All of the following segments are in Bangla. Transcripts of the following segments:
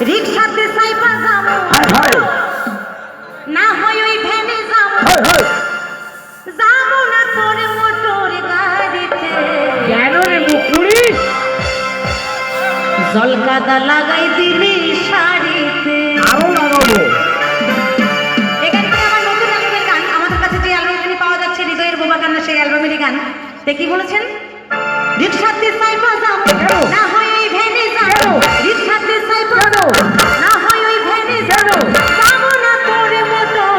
রিক্সাতে সাইপা যাবো না হয় ওই ভ্যানে যাবো যাবো না তোর মোটর গাড়িতে কেন রে মুকুড়ি জলকাদা লাগাই দিলি শাড়িতে আরো লাগাবো এখানে আমার নতুন অ্যালবামের গান আমাদের কাছে যে অ্যালবামগুলি পাওয়া যাচ্ছে হৃদয়ের বোবা কান্না সেই অ্যালবামেরই গান তে কি বলেছেন রিক্সাতে সাইপা যাবো না হয় ওই ভ্যানে যাবো রিক্সাতে সাইপা যাবো না হয় ওই ভ্যানে যাবো যাবো না তোর মোটর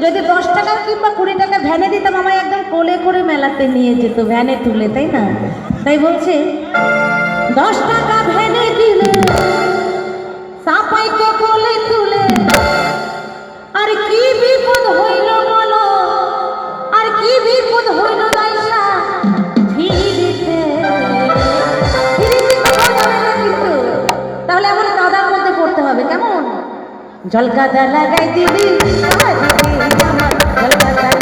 যদি 10 টাকা কিংবা 20 টাকা ভ্যানে দিতাম আমায় একদম কোলে করে মেলাতে নিয়ে যেত ভ্যানে তুলে তাই না তাই বলছে 10 টাকা ভ্যানে দিলে সাপাইকে কোলে তুলে আর কি বিপদ হইল বলো আর কি বিপদ হইল দাইসা ফিরিতে কিন্তু তাহলে আমার কাদার মধ্যে পড়তে হবে কেমন জলকাদা লাগাই দিবি জলকাদা